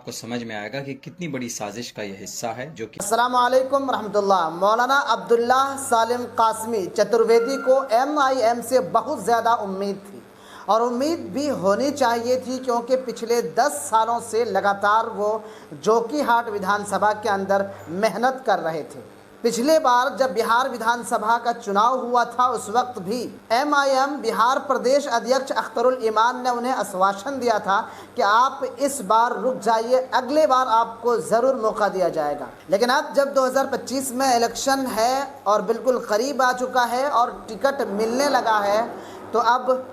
आपको समझ में आएगा कि कितनी बड़ी साजिश का यह हिस्सा है जो कि अस्सलाम वालेकुम रहमतुल्लाह। मौलाना अब्दुल्ला सालिम कासमी चतुर्वेदी को MIM से बहुत ज़्यादा उम्मीद थी और उम्मीद भी होनी चाहिए थी, क्योंकि पिछले 10 सालों से लगातार वो जोकीहाट विधानसभा के अंदर मेहनत कर रहे थे। पिछले बार जब बिहार विधानसभा का चुनाव हुआ था, उस वक्त भी MIM बिहार प्रदेश अध्यक्ष अख्तरुल ईमान ने उन्हें आश्वासन दिया था कि आप इस बार रुक जाइए, अगले बार आपको ज़रूर मौका दिया जाएगा। लेकिन अब जब 2025 में इलेक्शन है और बिल्कुल करीब आ चुका है और टिकट मिलने लगा है, तो अब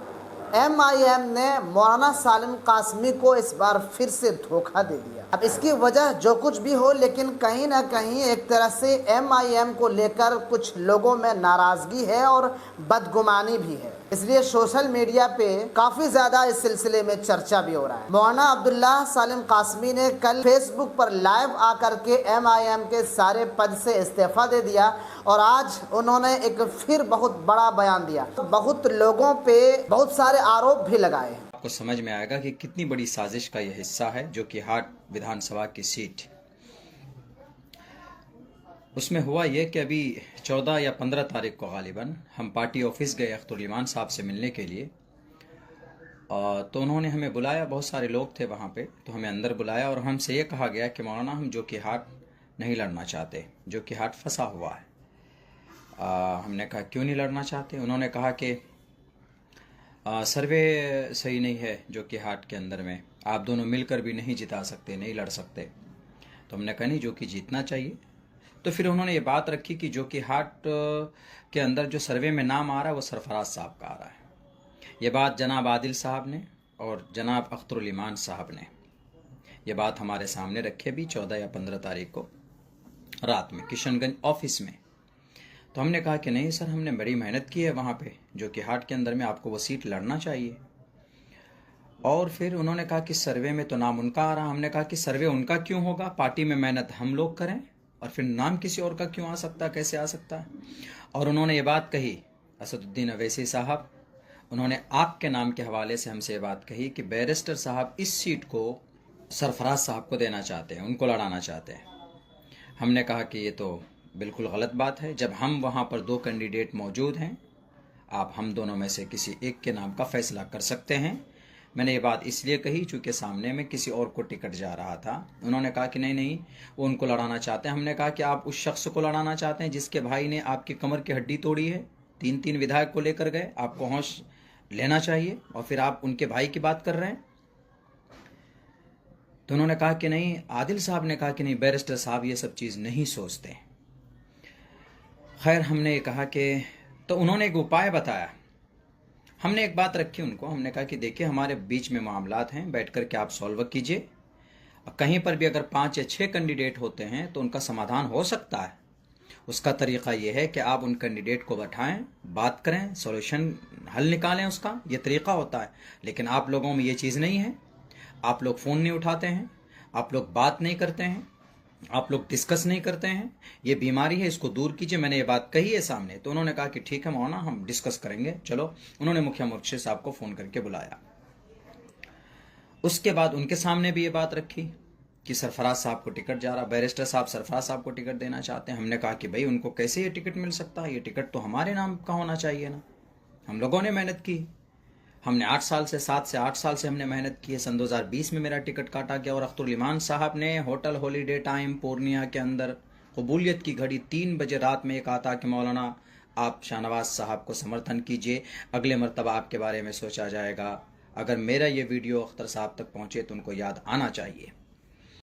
MIM ने मौलाना सालिम कासमी को इस बार फिर से धोखा दे दिया। अब इसकी वजह जो कुछ भी हो, लेकिन कहीं ना कहीं एक तरह से MIM को लेकर कुछ लोगों में नाराज़गी है और बदगुमानी भी है। इसलिए सोशल मीडिया पे काफ़ी ज़्यादा इस सिलसिले में चर्चा भी हो रहा है। मौलाना अब्दुल्ला सालिम कासमी ने कल फेसबुक पर लाइव आकर के MIM के सारे पद से इस्तीफ़ा दे दिया और आज उन्होंने एक फिर बहुत बड़ा बयान दिया। बहुत लोगों पे बहुत सारे आरोप भी लगाए। आपको समझ में आएगा कि कितनी बड़ी साजिश का यह हिस्सा है जो कि हाट विधानसभा की सीट। उसमें हुआ ये कि अभी 14 या 15 तारीख को गालिबन हम पार्टी ऑफिस गए अख्तरुल ईमान साहब से मिलने के लिए। तो उन्होंने हमें बुलाया, बहुत सारे लोग थे वहाँ पे, तो हमें अंदर बुलाया और हमसे ये कहा गया कि मौलाना हम जोकीहाट नहीं लड़ना चाहते, जोकीहाट फंसा हुआ है। हमने कहा क्यों नहीं लड़ना चाहते? उन्होंने कहा कि सर्वे सही नहीं है जोकीहाट के अंदर में, आप दोनों मिलकर भी नहीं जिता सकते, नहीं लड़ सकते। तो हमने कहा नहीं, जो कि जीतना चाहिए। तो फिर उन्होंने ये बात रखी कि जोकीहाट के अंदर जो सर्वे में नाम आ रहा है वो सरफराज साहब का आ रहा है। ये बात जनाब आदिल साहब ने और जनाब अख्तरुल ईमान साहब ने ये बात हमारे सामने रखी अभी 14 या 15 तारीख को रात में किशनगंज ऑफिस में। तो हमने कहा कि नहीं सर, हमने बड़ी मेहनत की है वहाँ पे जोकीहाट के अंदर में, आपको वो सीट लड़ना चाहिए। और फिर उन्होंने कहा कि सर्वे में तो नाम उनका आ रहा। हमने कहा कि सर्वे उनका क्यों होगा, पार्टी में मेहनत हम लोग करें और फिर नाम किसी और का क्यों आ सकता है, कैसे आ सकता है? और उन्होंने ये बात कही, असदुद्दीन अवैसी साहब, उन्होंने आपके नाम के हवाले से हमसे ये बात कही कि बैरिस्टर साहब इस सीट को सरफराज साहब को देना चाहते हैं, उनको लड़ाना चाहते हैं। हमने कहा कि ये तो बिल्कुल गलत बात है। जब हम वहाँ पर 2 कैंडिडेट मौजूद हैं, आप हम दोनों में से किसी एक के नाम का फैसला कर सकते हैं। मैंने ये बात इसलिए कही चूँकि सामने में किसी और को टिकट जा रहा था। उन्होंने कहा कि नहीं नहीं, वो उनको लड़ाना चाहते हैं। हमने कहा कि आप उस शख्स को लड़ाना चाहते हैं जिसके भाई ने आपकी कमर की हड्डी तोड़ी है, 3 विधायक को लेकर गए, आपको होश लेना चाहिए, और फिर आप उनके भाई की बात कर रहे हैं। तो उन्होंने कहा कि नहीं, आदिल साहब ने कहा कि नहीं, बैरिस्टर साहब ये सब चीज़ नहीं सोचते। खैर, हमने कहा कि तो उन्होंने एक उपाय बताया। हमने एक बात रखी उनको, हमने कहा कि देखिए हमारे बीच में मामलात हैं, बैठ कर के आप सॉल्व कीजिए। कहीं पर भी अगर 5 या 6 कैंडिडेट होते हैं तो उनका समाधान हो सकता है। उसका तरीक़ा ये है कि आप उन कैंडिडेट को बैठाएं, बात करें, सॉल्यूशन हल निकालें, उसका ये तरीक़ा होता है। लेकिन आप लोगों में ये चीज़ नहीं है, आप लोग फ़ोन नहीं उठाते हैं, आप लोग बात नहीं करते हैं, आप लोग डिस्कस नहीं करते हैं। ये बीमारी है, इसको दूर कीजिए। मैंने ये बात कही है सामने। तो उन्होंने कहा कि ठीक है मौलाना, हम डिस्कस करेंगे, चलो। उन्होंने मुखिया मुर्शिद साहब को फ़ोन करके बुलाया। उसके बाद उनके सामने भी ये बात रखी कि सरफराज साहब को टिकट जा रहा, बैरिस्टर साहब सरफराज साहब को टिकट देना चाहते हैं। हमने कहा कि भाई उनको कैसे ये टिकट मिल सकता है, ये टिकट तो हमारे नाम का होना चाहिए ना, हम लोगों ने मेहनत की। हमने 7 से 8 साल से हमने मेहनत की है। सन 2020 में मेरा टिकट काटा गया और अख्तरुल ईमान साहब ने होटल हॉलीडे टाइम पूर्णिया के अंदर कबूलियत की घड़ी 3 बजे रात में एक आता कि मौलाना आप शाहनवाज साहब को समर्थन कीजिए, अगले मरतबा आपके बारे में सोचा जाएगा। अगर मेरा ये वीडियो अख्तर साहब तक पहुँचे तो उनको याद आना चाहिए।